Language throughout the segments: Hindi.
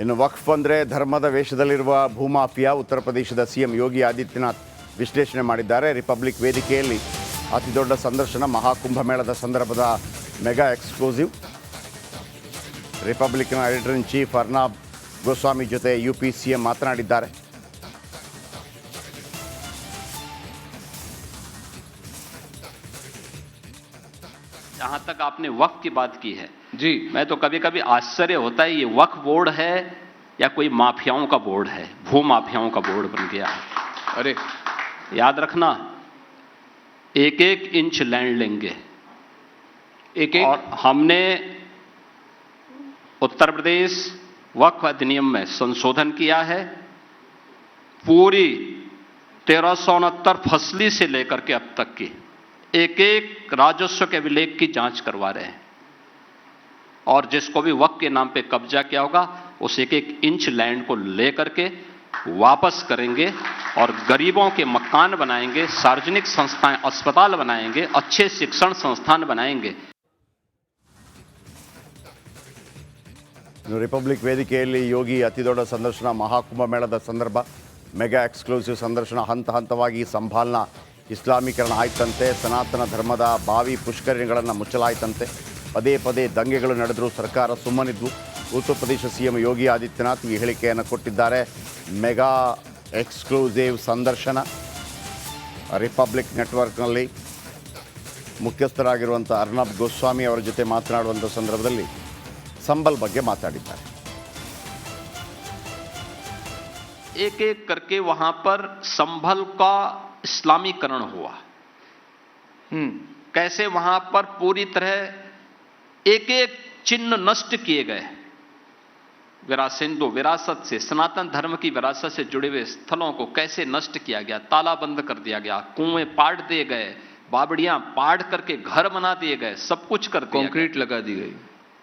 ಇನ್ನು ವಕ್ಫ್ ಅಂದರೆ ಧರ್ಮದ ವೇಷದಲ್ಲಿರುವ ಭೂಮಾಫಿಯಾ. ಉತ್ತರ ಪ್ರದೇಶದ ಸಿಎಂ ಯೋಗಿ ಆದಿತ್ಯನಾಥ್ ವಿಶ್ಲೇಷಣೆ ಮಾಡಿದ್ದಾರೆ. ರಿಪಬ್ಲಿಕ್ ವೇದಿಕೆಯಲ್ಲಿ ಅತಿ ದೊಡ್ಡ ಸಂದರ್ಶನ, ಮಹಾಕುಂಭಮೇಳದ ಸಂದರ್ಭದ ಮೆಗಾ ಎಕ್ಸ್ಕ್ಲೂಸಿವ್. ರಿಪಬ್ಲಿಕ್ನ editor in chief Arnab Goswami ಜೊತೆ ಯುಪಿ ಸಿಎಂ ಮಾತನಾಡಿದ್ದಾರೆ. जहाँ तक आपने वक्फ की बात की है जी, मैं तो कभी कभी आश्चर्य होता है, ये वक्फ बोर्ड है या कोई माफियाओं का बोर्ड है, भू माफियाओं का बोर्ड बन गया है। अरे याद रखना, एक एक इंच लैंड लेंगे, एक एक। और हमने उत्तर प्रदेश वक्फ अधिनियम में संशोधन किया है। पूरी 1369 फसली से लेकर के अब तक की एक एक राजस्व के अभिलेख की जांच करवा रहे हैं, और जिसको भी वक्फ के नाम पे कब्जा किया होगा उस एक एक इंच लैंड को लेकर के वापस करेंगे और गरीबों के मकान बनाएंगे, सार्वजनिक संस्थाएं, अस्पताल बनाएंगे, अच्छे शिक्षण संस्थान बनाएंगे। ರಿಪಬ್ಲಿಕ್ ವೇದಿಕೆಯಲ್ಲಿ ಯೋಗಿ ಅತಿ ದೊಡ್ಡ ಸಂದರ್ಶನ, ಮಹಾಕುಂಭಮೇಳದ ಸಂದರ್ಭ ಮೆಗಾ ಎಕ್ಸ್ಕ್ಲೂಸಿವ್ ಸಂದರ್ಶನ. ಹಂತ ಹಂತವಾಗಿ ಸಂಭಾಲನಾ ಇಸ್ಲಾಮೀಕರಣ ಆಯ್ತಂತೆ, ಸನಾತನ ಧರ್ಮದ ಬಾವಿ ಪುಷ್ಕರಣಿಗಳನ್ನು ಮುಚ್ಚಲಾಯ್ತಂತೆ, ಪದೇ ಪದೇ ದಂಗೆಗಳು ನಡೆದರೂ ಸರ್ಕಾರ ಸುಮ್ಮನಿದ್ವು. ಉತ್ತರ ಪ್ರದೇಶ ಸಿಎಂ ಯೋಗಿ ಆದಿತ್ಯನಾಥ್ ಈ ಹೇಳಿಕೆಯನ್ನು ಕೊಟ್ಟಿದ್ದಾರೆ. ಮೆಗಾ ಎಕ್ಸ್ಕ್ಲೂಸಿವ್ ಸಂದರ್ಶನ ರಿಪಬ್ಲಿಕ್ ನೆಟ್ವರ್ಕ್ನಲ್ಲಿ ಮುಖ್ಯಸ್ಥರಾಗಿರುವಂಥ ಅರ್ನಬ್ ಗೋಸ್ವಾಮಿ ಅವರ ಜೊತೆ ಮಾತನಾಡುವಂಥ ಸಂದರ್ಭದಲ್ಲಿ ಸಂಬಲ್ ಬಗ್ಗೆ ಮಾತಾಡಿದ್ದಾರೆ. एक एक करके वहां पर संभल का इस्लामीकरण हुआ। कैसे वहां पर पूरी तरह एक एक चिन्ह नष्ट किए गए। हिंदू विरासत से, सनातन धर्म की विरासत से जुड़े हुए स्थलों को कैसे नष्ट किया गया, ताला बंद कर दिया गया, कुएं पाट दिए गए, बावड़ियां पाट करके घर बना दिए गए, सब कुछ कर दिया, कंक्रीट लगा दी गई।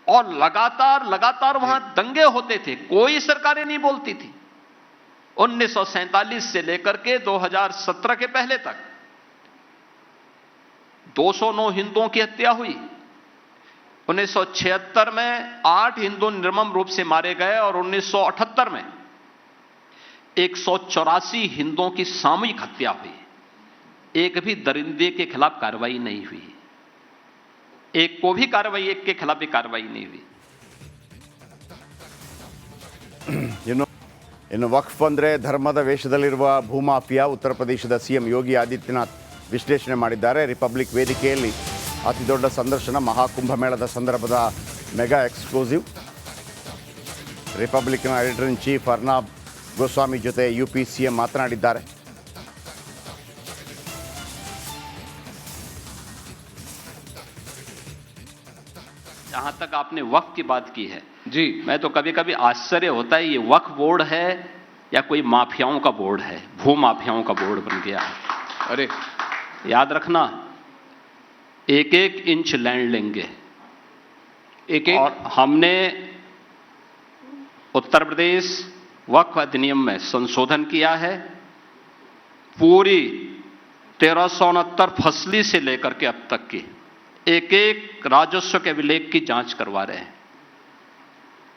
और लगातार वहां दंगे होते थे, कोई सरकारें नहीं बोलती थी। 1947 से लेकर के 2017 के पहले तक 209 हिंदुओं की हत्या हुई। 1976 में 8 हिंदू निर्मम रूप से मारे गए और 1978 में 184 हिंदुओं की सामूहिक हत्या हुई। एक भी दरिंदे के खिलाफ कार्रवाई नहीं हुई, एक को भी कार्रवाई, एक के खिलाफ भी कार्रवाई नहीं हुई। ಇನ್ನು ವಕ್ಫ್ ಅಂದರೆ ಧರ್ಮದ ವೇಷದಲ್ಲಿರುವ ಭೂಮಾಫಿಯಾ. ಉತ್ತರ ಪ್ರದೇಶದ ಸಿಎಂ ಯೋಗಿ ಆದಿತ್ಯನಾಥ್ ವಿಶ್ಲೇಷಣೆ ಮಾಡಿದ್ದಾರೆ. ರಿಪಬ್ಲಿಕ್ ವೇದಿಕೆಯಲ್ಲಿ ಅತಿ ದೊಡ್ಡ ಸಂದರ್ಶನ, ಮಹಾಕುಂಭಮೇಳದ ಸಂದರ್ಭದ ಮೆಗಾ ಎಕ್ಸ್ಕ್ಲೂಸಿವ್. ರಿಪಬ್ಲಿಕ್ನ editor in chief Arnab Goswami ಜೊತೆ ಯುಪಿ ಸಿಎಂ ಮಾತನಾಡಿದ್ದಾರೆ. जहां तक आपने वक्फ की बात की है जी, मैं तो कभी कभी आश्चर्य होता है, ये वक्फ बोर्ड है या कोई माफियाओं का बोर्ड है, भू माफियाओं का बोर्ड बन गया है। अरे याद रखना, एक एक इंच लैंड लेंगे, एक एक। और हमने उत्तर प्रदेश वक्फ अधिनियम में संशोधन किया है। पूरी 1369 फसली से लेकर के अब तक की एक एक राजस्व के अभिलेख की जांच करवा रहे हैं,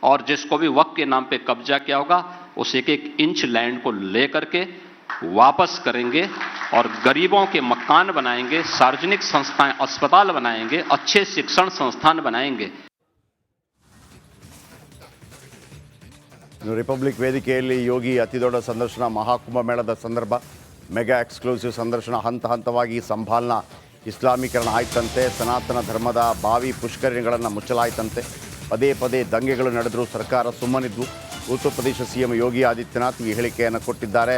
और जिसको भी वक्फ के नाम पे कब्जा किया होगा उस एक एक इंच लैंड को लेकर के वापस करेंगे और गरीबों के मकान बनाएंगे, सार्वजनिक संस्थाएं, अस्पताल बनाएंगे, अच्छे शिक्षण संस्थान बनाएंगे। ರಿಪಬ್ಲಿಕ್ ವೇದಿಕೆಯಲ್ಲಿ ಯೋಗಿ ಅತಿ ದೊಡ್ಡ ಸಂದರ್ಶನ, ಮಹಾಕುಂಭಮೇಳದ ಸಂದರ್ಭ ಮೆಗಾ ಎಕ್ಸ್ಕ್ಲೂಸಿವ್ ಸಂದರ್ಶನ. ಹಂತ ಹಂತವಾಗಿ ಸಂಭಾಲನಾ ಇಸ್ಲಾಮೀಕರಣ ಆಯ್ತಂತೆ, ಸನಾತನ ಧರ್ಮದ ಬಾವಿ ಪುಷ್ಕರಣಿಗಳನ್ನು ಮುಚ್ಚಲಾಯ್ತಂತೆ, ಪದೇ ಪದೇ ದಂಗೆಗಳು ನಡೆದರೂ ಸರ್ಕಾರ ಸುಮ್ಮನಿದ್ವು. ಉತ್ತರ ಪ್ರದೇಶ ಸಿಎಂ ಯೋಗಿ ಆದಿತ್ಯನಾಥ್ ಈ ಹೇಳಿಕೆಯನ್ನು ಕೊಟ್ಟಿದ್ದಾರೆ.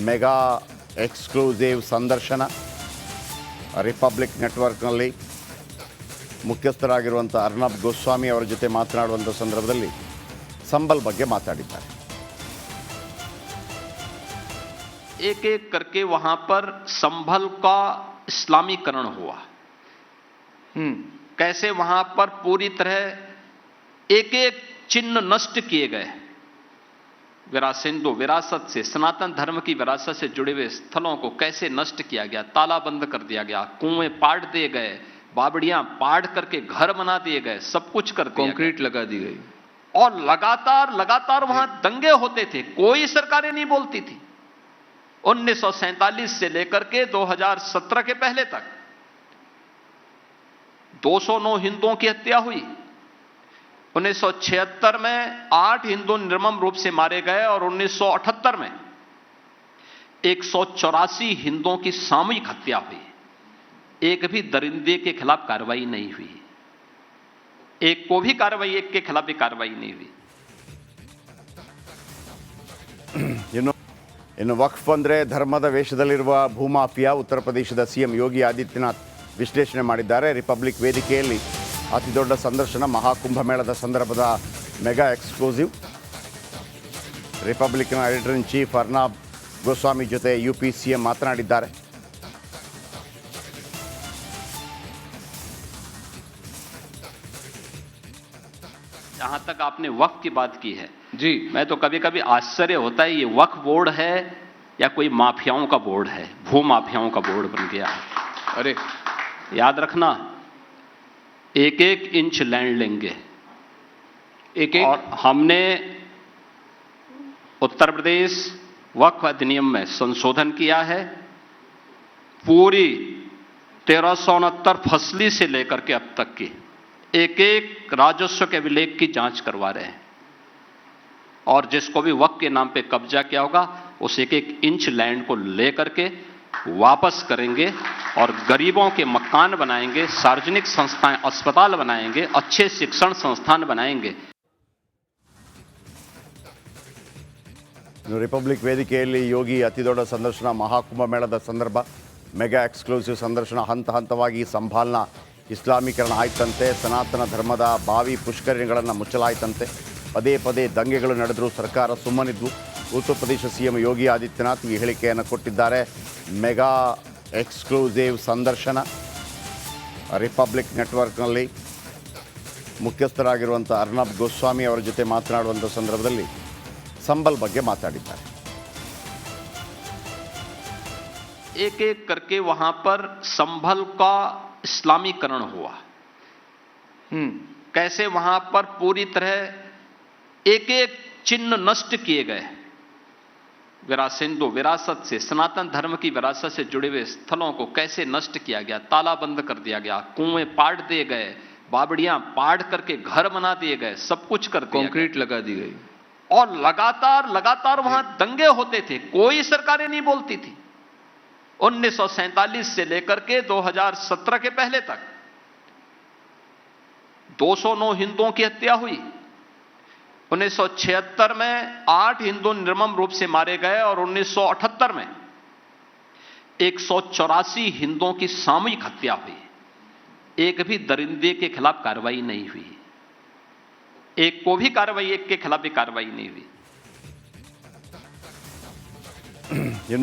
ಮೆಗಾ ಎಕ್ಸ್ಕ್ಲೂಸಿವ್ ಸಂದರ್ಶನ ರಿಪಬ್ಲಿಕ್ ನೆಟ್ವರ್ಕ್ನಲ್ಲಿ ಮುಖ್ಯಸ್ಥರಾಗಿರುವಂಥ ಅರ್ನಬ್ ಗೋಸ್ವಾಮಿ ಅವರ ಜೊತೆ ಮಾತನಾಡುವಂಥ ಸಂದರ್ಭದಲ್ಲಿ ಸಂಬಲ್ ಬಗ್ಗೆ ಮಾತಾಡಿದ್ದಾರೆ. एक एक करके वहां पर संभल का इस्लामीकरण हुआ। कैसे वहां पर पूरी तरह एक एक चिन्ह नष्ट किए गए। हिंदू विरासत से, सनातन धर्म की विरासत से जुड़े हुए स्थलों को कैसे नष्ट किया गया, ताला बंद कर दिया गया, कुएं पाट दिए गए, बावड़ियां पाट करके घर बना दिए गए, सब कुछ कर दिया, कंक्रीट लगा दी गई। और लगातार लगातार वहां दंगे होते थे, कोई सरकारें नहीं बोलती थी। 1947 से लेकर के 2017 के पहले तक 209 हिंदुओं की हत्या हुई। 1976 में 8 हिंदू निर्मम रूप से मारे गए और 1978 में 184 हिंदुओं की सामूहिक हत्या हुई। एक भी दरिंदे के खिलाफ कार्रवाई नहीं हुई, एक को भी कार्रवाई, एक के खिलाफ भी कार्रवाई नहीं हुई। ಇನ್ನು ವಕ್ಫ್ ಅಂದರೆ ಧರ್ಮದ ವೇಷದಲ್ಲಿರುವ ಭೂಮಾಫಿಯಾ, ಉತ್ತರ ಪ್ರದೇಶದ ಸಿಎಂ ಯೋಗಿ ಆದಿತ್ಯನಾಥ್ ವಿಶ್ಲೇಷಣೆ ಮಾಡಿದ್ದಾರೆ. ರಿಪಬ್ಲಿಕ್ ವೇದಿಕೆಯಲ್ಲಿ ಅತಿ ದೊಡ್ಡ ಸಂದರ್ಶನ, ಮಹಾಕುಂಭಮೇಳದ ಸಂದರ್ಭದ ಮೆಗಾ ಎಕ್ಸ್ಕ್ಲೂಸಿವ್. ರಿಪಬ್ಲಿಕ್ನ editor in chief Arnab Goswami ಜೊತೆ ಯುಪಿ ಸಿಎಂ ಮಾತನಾಡಿದ್ದಾರೆ. जहां तक आपने वक्फ की बात की है जी, मैं तो कभी कभी आश्चर्य होता है, ये वक्फ बोर्ड है या कोई माफियाओं का बोर्ड है, भू माफियाओं का बोर्ड बन गया है। अरे याद रखना, एक एक इंच लैंड लेंगे। एक और हमने उत्तर प्रदेश वक्फ अधिनियम में संशोधन किया है। पूरी 1369 फसली से लेकर के अब तक की एक एक राजस्व के अभिलेख की जांच करवा रहे हैं, और जिसको भी वक्फ के नाम पे कब्जा किया होगा उस एक एक इंच लैंड को लेकर के वापस करेंगे और गरीबों के मकान बनाएंगे, सार्वजनिक संस्थाएं, अस्पताल बनाएंगे, अच्छे शिक्षण संस्थान बनाएंगे। ರಿಪಬ್ಲಿಕ್ ವೇದಿಕೆಯಲ್ಲಿ ಯೋಗಿ ಅತಿ ದೊಡ್ಡ ಸಂದರ್ಶನ, ಮಹಾಕುಂಭಮೇಳದ ಸಂದರ್ಭ ಮೆಗಾ ಎಕ್ಸ್ಕ್ಲೂಸಿವ್ ಸಂದರ್ಶನ. ಹಂತ ಹಂತವಾಗಿ ಸಂಭಾಲ್ನ ಇಸ್ಲಾಮೀಕರಣ ಆಯ್ತಂತೆ, ಸನಾತನ ಧರ್ಮದ ಬಾವಿ ಪುಷ್ಕರಿಣಿಗಳನ್ನು ಮುಚ್ಚಲಾಯ್ತಂತೆ, ಪದೇ ಪದೇ ದಂಗೆಗಳು ನಡೆದರೂ ಸರ್ಕಾರ ಸುಮ್ಮನಿದ್ವು. ಉತ್ತರ ಪ್ರದೇಶ ಸಿಎಂ ಯೋಗಿ ಆದಿತ್ಯನಾಥ್ ಈ ಹೇಳಿಕೆಯನ್ನು ಕೊಟ್ಟಿದ್ದಾರೆ. ಮೆಗಾ ಎಕ್ಸ್ಕ್ಲೂಸಿವ್ ಸಂದರ್ಶನ ರಿಪಬ್ಲಿಕ್ ನೆಟ್ವರ್ಕ್ನಲ್ಲಿ ಮುಖ್ಯಸ್ಥರಾಗಿರುವಂಥ ಅರ್ನಬ್ ಗೋಸ್ವಾಮಿ ಅವರ ಜೊತೆ ಮಾತನಾಡುವಂಥ ಸಂದರ್ಭದಲ್ಲಿ ಸಂಬಲ್ ಬಗ್ಗೆ ಮಾತಾಡಿದ್ದಾರೆ. एक एक करके वहां पर संभल का इस्लामीकरण हुआ। कैसे वहां पर पूरी तरह एक एक चिन्ह नष्ट किए गए। हिंदू विरासत से, सनातन धर्म की विरासत से जुड़े हुए स्थलों को कैसे नष्ट किया गया, ताला बंद कर दिया गया, कुएं पाट दिए गए, बावड़ियां पाट करके घर बना दिए गए, सब कुछ कर दिया, कंक्रीट लगा दी गई। और लगातार लगातार वहां दंगे होते थे, कोई सरकारें नहीं बोलती थी। 1947 से लेकर के 2017 के पहले तक 209 हिंदुओं की हत्या हुई। 1976 में 8 हिंदू निर्मम रूप से मारे गए और 1978 में 184 हिंदुओं की सामूहिक हत्या हुई। एक भी दरिंदे के खिलाफ कार्रवाई नहीं हुई, एक को भी कार्रवाई, एक के खिलाफ भी कार्रवाई नहीं हुई।